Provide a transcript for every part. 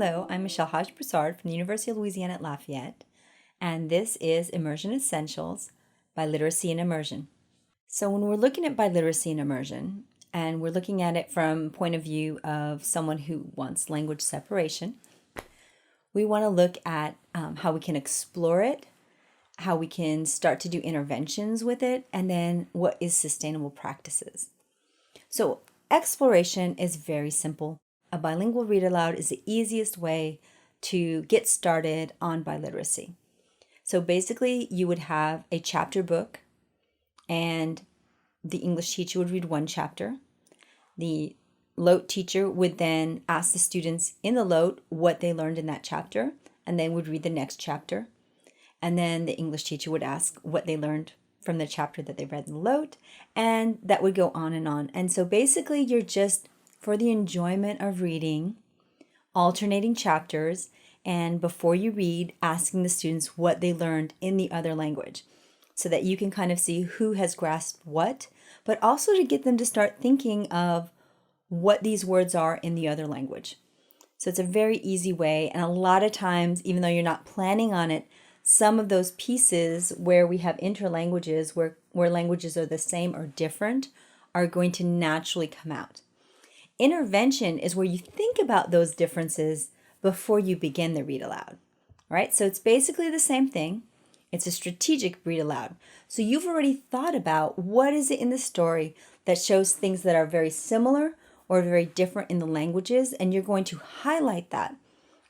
Hello, I'm Michelle Haj-Broussard from the University of Louisiana at Lafayette, and this is Immersion Essentials, Biliteracy and Immersion. So when we're looking at biliteracy and immersion, and we're looking at it from point of view of someone who wants language separation, we want to look at how we can explore it, how we can start to do interventions with it, and then what is sustainable practices. So exploration is very simple. A bilingual read aloud is the easiest way to get started on biliteracy. So basically, you would have a chapter book, and the English teacher would read one chapter. The LOTE teacher would then ask the students in the LOTE what they learned in that chapter, and then would read the next chapter. And then the English teacher would ask what they learned from the chapter that they read in the LOTE, and that would go on and on. And so basically, you're just, for the enjoyment of reading, alternating chapters, and before you read, asking the students what they learned in the other language so that you can kind of see who has grasped what, but also to get them to start thinking of what these words are in the other language. So it's a very easy way, and a lot of times, even though you're not planning on it, some of those pieces where we have interlanguages, where languages are the same or different, are going to naturally come out. Intervention is where you think about those differences before you begin the read aloud. All right, so it's basically the same thing. It's a strategic read aloud. So you've already thought about what is it in the story that shows things that are very similar or very different in the languages, and you're going to highlight that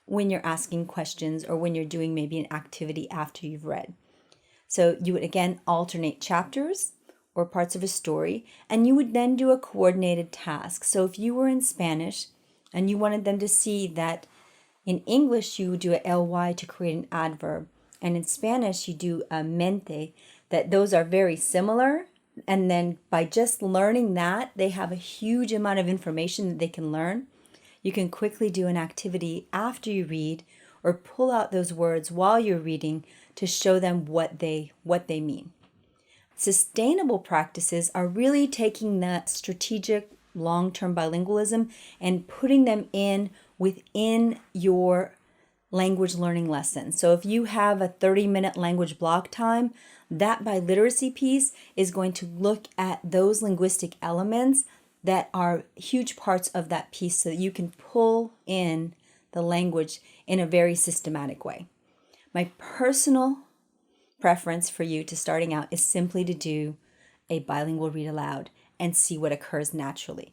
when you're asking questions or when you're doing maybe an activity after you've read. So you would again alternate chapters or parts of a story, and you would then do a coordinated task. So if you were in Spanish and you wanted them to see that in English you would do a ly to create an adverb, and in Spanish you do a mente, that those are very similar, and then by just learning that, they have a huge amount of information that they can learn. You can quickly do an activity after you read or pull out those words while you're reading to show them what they mean. Sustainable practices are really taking that strategic long-term bilingualism and putting them in within your language learning lesson. So if you have a 30-minute language block time, that biliteracy piece is going to look at those linguistic elements that are huge parts of that piece so that you can pull in the language in a very systematic way. My personal preference for you to starting out is simply to do a bilingual read aloud and see what occurs naturally.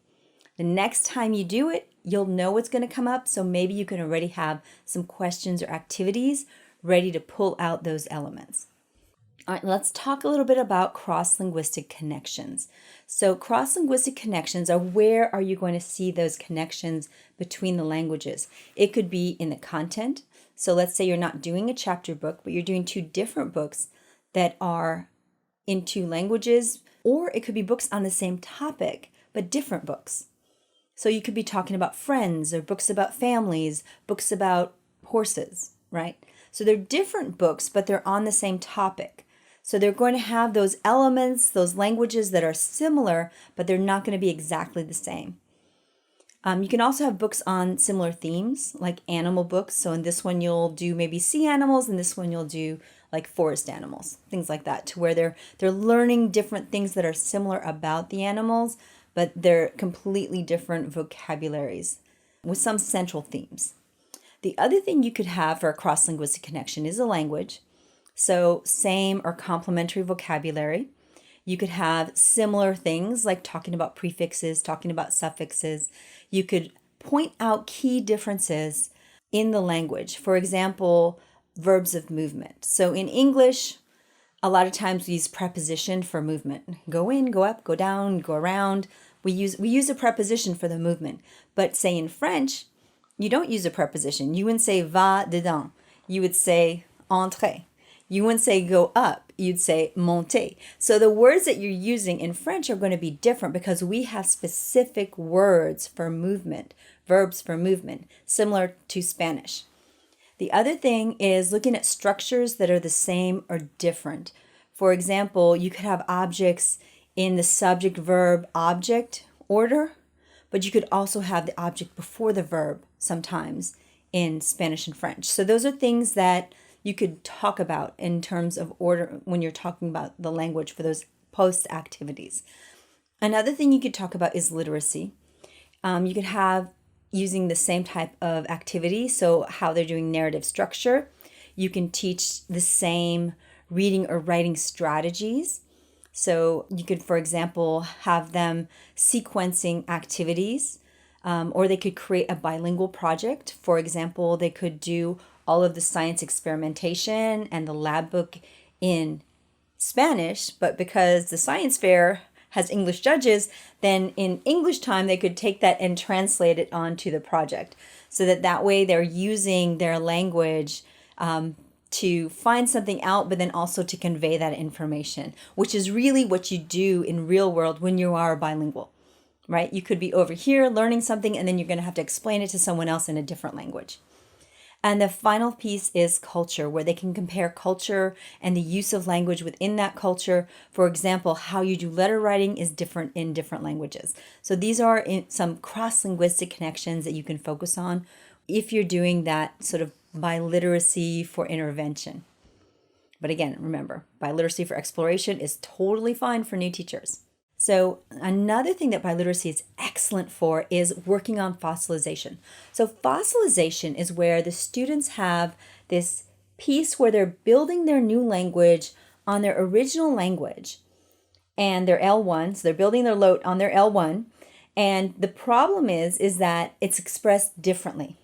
The next time you do it, you'll know what's going to come up, so maybe you can already have some questions or activities ready to pull out those elements. All right, let's talk a little bit about cross-linguistic connections. So cross-linguistic connections are where are you going to see those connections between the languages? It could be in the content. So let's say you're not doing a chapter book, but you're doing two different books that are in two languages, or it could be books on the same topic, but different books. So you could be talking about friends or books about families, books about horses, right? So they're different books, but they're on the same topic. So they're going to have those elements, those languages that are similar, but they're not going to be exactly the same. You can also have books on similar themes, like animal books. So in this one, you'll do maybe sea animals, and this one you'll do like forest animals, things like that, to where they're learning different things that are similar about the animals, but they're completely different vocabularies with some central themes. The other thing you could have for a cross-linguistic connection is a language. So same or complementary vocabulary. You could have similar things like talking about prefixes, talking about suffixes. You could point out key differences in the language. For example, verbs of movement. So in English, a lot of times we use preposition for movement. Go in, go up, go down, go around. We use a preposition for the movement. But say in French, you don't use a preposition. You wouldn't say va dedans. You would say entrer. You wouldn't say go up. You'd say monter. So the words that you're using in French are going to be different because we have specific words for movement, verbs for movement, similar to Spanish. The other thing is looking at structures that are the same or different. For example, you could have objects in the subject, verb, object order, but you could also have the object before the verb sometimes in Spanish and French. So those are things that you could talk about in terms of order when you're talking about the language for those post activities. Another thing you could talk about is literacy. You could have using the same type of activity, so how they're doing narrative structure. You can teach the same reading or writing strategies. So you could, for example, have them sequencing activities, or they could create a bilingual project. For example, they could do all of the science experimentation and the lab book in Spanish, but because the science fair has English judges, then in English time they could take that and translate it onto the project, so that way they're using their language to find something out, but then also to convey that information, which is really what you do in real world when you are bilingual, right? You could be over here learning something, and then you're going to have to explain it to someone else in a different language. And the final piece is culture, where they can compare culture and the use of language within that culture. For example, how you do letter writing is different in different languages. So these are some cross-linguistic connections that you can focus on if you're doing that sort of biliteracy for intervention. But again, remember, biliteracy for exploration is totally fine for new teachers. So another thing that biliteracy is excellent for is working on fossilization. So fossilization is where the students have this piece where they're building their new language on their original language and their L1. So they're building their LOTE on their L1. And the problem is that it's expressed differently.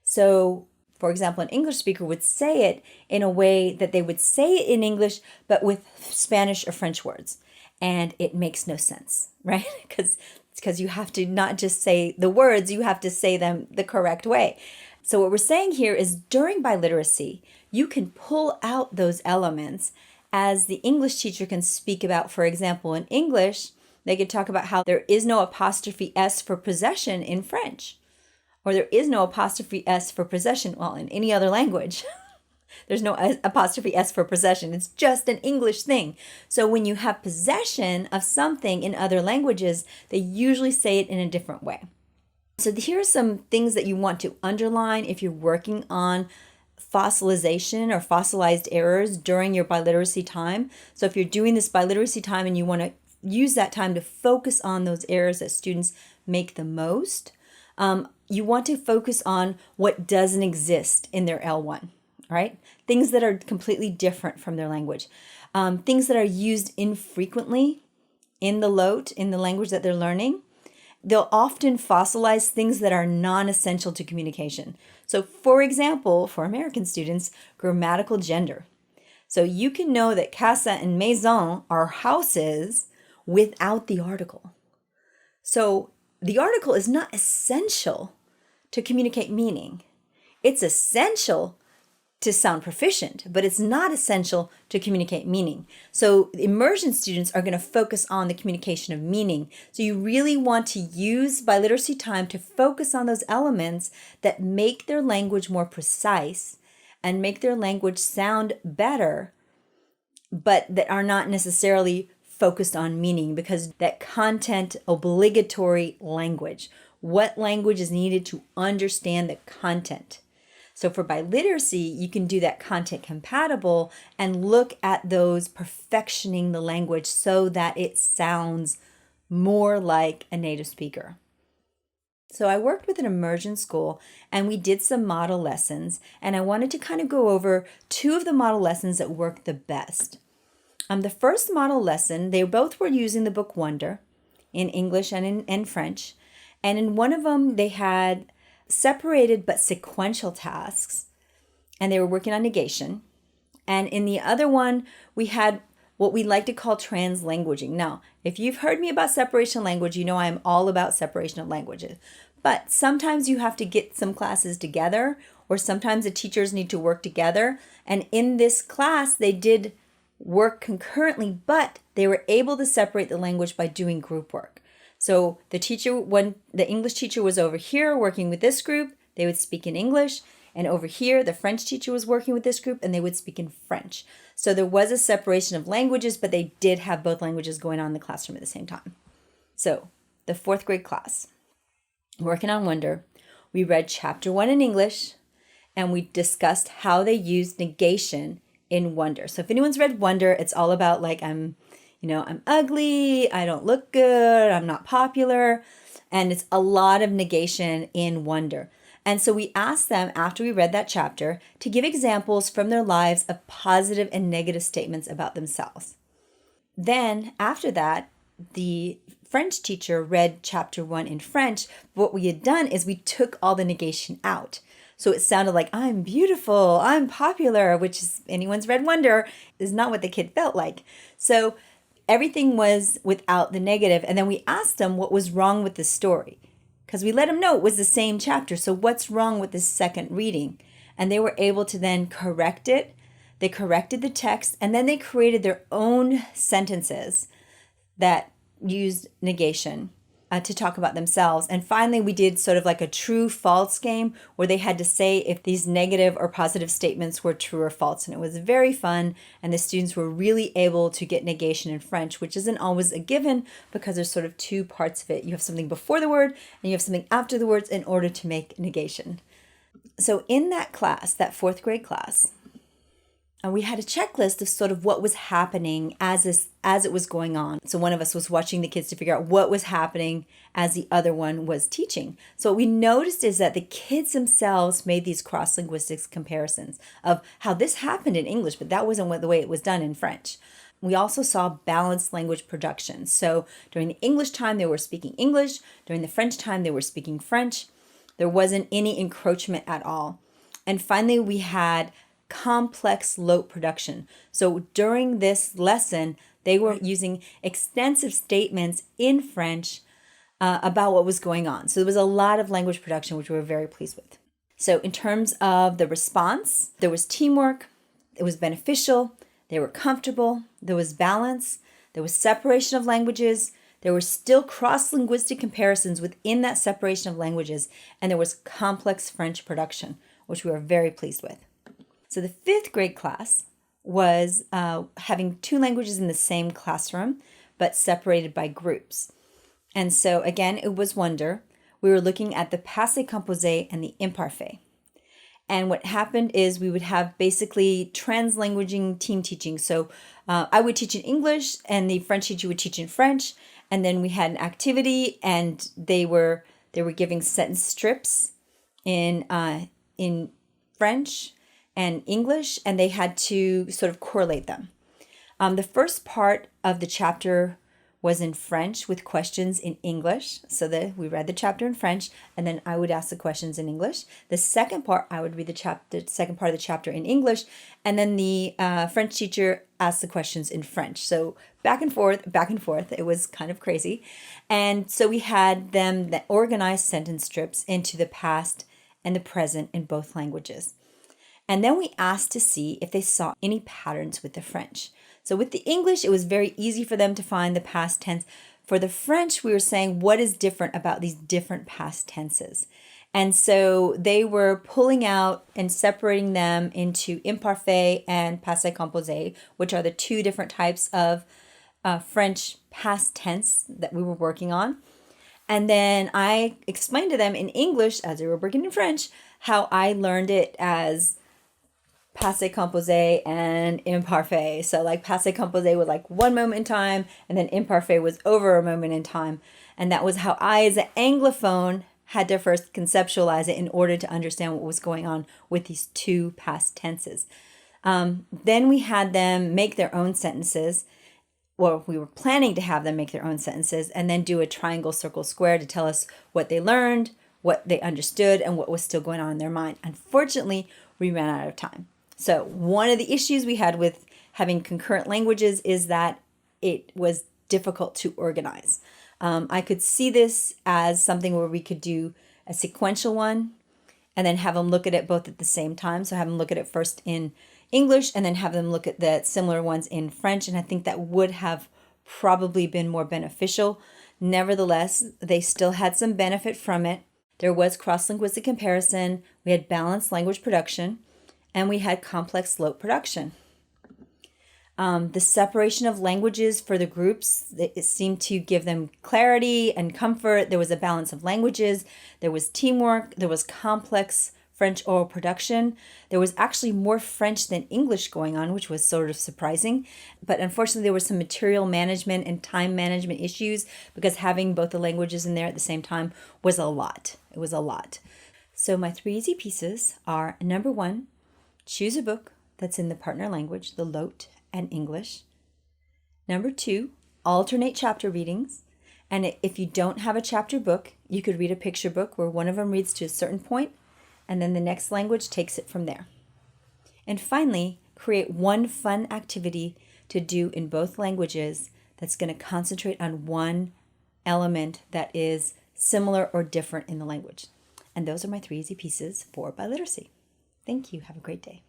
So for example, an English speaker would say it in a way that they would say it in English, but with Spanish or French words. And it makes no sense, right? Because you have to not just say the words, you have to say them the correct way. So what we're saying here is during biliteracy, you can pull out those elements as the English teacher can speak about. For example, in English, they could talk about how there is no apostrophe S for possession in French, or there is no apostrophe S for possession, well, in any other language. There's no apostrophe S for possession. It's just an English thing. So when you have possession of something in other languages, they usually say it in a different way. So here are some things that you want to underline if you're working on fossilization or fossilized errors during your biliteracy time. So if you're doing this biliteracy time and you want to use that time to focus on those errors that students make the most, you want to focus on what doesn't exist in their L1. Right? Things that are completely different from their language. Things that are used infrequently in the LOTE, in the language that they're learning. They'll often fossilize things that are non-essential to communication. So for example, for American students, grammatical gender. So you can know that casa and maison are houses without the article. So the article is not essential to communicate meaning. It's essential to sound proficient, but it's not essential to communicate meaning. So immersion students are going to focus on the communication of meaning. So you really want to use biliteracy time to focus on those elements that make their language more precise and make their language sound better, but that are not necessarily focused on meaning, because that content obligatory language, what language is needed to understand the content. So for biliteracy, you can do that content compatible and look at those perfectioning the language so that it sounds more like a native speaker. So I worked with an immersion school and we did some model lessons, and I wanted to kind of go over two of the model lessons that worked the best. The first model lesson, they both were using the book Wonder in English and in French. And in one of them, they had separated but sequential tasks, and they were working on negation. And in the other one, we had what we like to call translanguaging. Now, if you've heard me about separation of language, you know I'm all about separation of languages. But sometimes you have to get some classes together, or sometimes the teachers need to work together. And in this class, they did work concurrently, but they were able to separate the language by doing group work. So the teacher, when the English teacher was over here working with this group, they would speak in English. And over here, the French teacher was working with this group and they would speak in French. So there was a separation of languages, but they did have both languages going on in the classroom at the same time. So the fourth grade class, working on Wonder. we read chapter 1 in English, and we discussed how they used negation in wonder. So if anyone's read Wonder, it's all about like I'm ugly, I don't look good, I'm not popular, and it's a lot of negation in wonder. And so we asked them after we read that chapter to give examples from their lives of positive and negative statements about themselves. Then after that, the French teacher read chapter 1 in French. What we had done is we took all the negation out. So it sounded like I'm beautiful, I'm popular, which is anyone's read Wonder, is not what the kid felt like. So everything was without the negative. And then we asked them what was wrong with the story, because we let them know it was the same chapter. So what's wrong with this second reading? And they were able to then correct it. They corrected the text, and then they created their own sentences that used negation to talk about themselves. And finally, we did sort of like a true false game where they had to say if these negative or positive statements were true or false. And it was very fun. And the students were really able to get negation in French, which isn't always a given because there's sort of two parts of it. You have something before the word and you have something after the words in order to make negation. So in that class, that fourth grade class, and we had a checklist of sort of what was happening as it was going on. So one of us was watching the kids to figure out what was happening as the other one was teaching. So what we noticed is that the kids themselves made these cross-linguistic comparisons of how this happened in English, but that wasn't the way it was done in French. We also saw balanced language production. So during the English time, they were speaking English. During the French time, they were speaking French. There wasn't any encroachment at all. And finally, we had complex LOTE production. So during this lesson, they were using extensive statements in French about what was going on. So there was a lot of language production, which we were very pleased with. So in terms of the response, there was teamwork, it was beneficial, they were comfortable, there was balance, there was separation of languages, there were still cross-linguistic comparisons within that separation of languages, and there was complex French production, which we were very pleased with. So the fifth grade class was having two languages in the same classroom, but separated by groups. And so again, it was Wonder. We were looking at the passé composé and the imparfait. And what happened is we would have basically translanguaging team teaching. So I would teach in English and the French teacher would teach in French. And then we had an activity and they were giving sentence strips in French and English, and they had to sort of correlate them. The first part of the chapter was in French with questions in English. So we read the chapter in French, and then I would ask the questions in English. The second part, I would read the second part of the chapter in English, and then the French teacher asked the questions in French. So back and forth. It was kind of crazy. And so we had them that organized sentence strips into the past and the present in both languages. And then we asked to see if they saw any patterns with the French. So with the English, it was very easy for them to find the past tense. For the French, we were saying, what is different about these different past tenses? And so they were pulling out and separating them into imparfait and passé composé, which are the two different types of French past tense that we were working on. And then I explained to them in English, as they were working in French, how I learned it as passé composé and imparfait. So like passé composé was like one moment in time, and then imparfait was over a moment in time. And that was how I, as an Anglophone, had to first conceptualize it in order to understand what was going on with these two past tenses. Then we had them make their own sentences. Well, we were planning to have them make their own sentences and then do a triangle, circle, square to tell us what they learned, what they understood, and what was still going on in their mind. Unfortunately, we ran out of time. So one of the issues we had with having concurrent languages is that it was difficult to organize. I could see this as something where we could do a sequential one and then have them look at it both at the same time. So have them look at it first in English and then have them look at the similar ones in French. And I think that would have probably been more beneficial. Nevertheless, they still had some benefit from it. There was cross-linguistic comparison. We had balanced language production. And we had complex LOTE production. The separation of languages for the groups, it seemed to give them clarity and comfort. There was a balance of languages. There was teamwork. There was complex French oral production. There was actually more French than English going on, which was sort of surprising. But unfortunately, there was some material management and time management issues because having both the languages in there at the same time was a lot. It was a lot. So my 3 easy pieces are: number 1, choose a book that's in the partner language, the LOTE and English. Number 2, alternate chapter readings. And if you don't have a chapter book, you could read a picture book where one of them reads to a certain point and then the next language takes it from there. And finally, create one fun activity to do in both languages that's going to concentrate on one element that is similar or different in the language. And those are my 3 easy pieces for biliteracy. Thank you. Have a great day.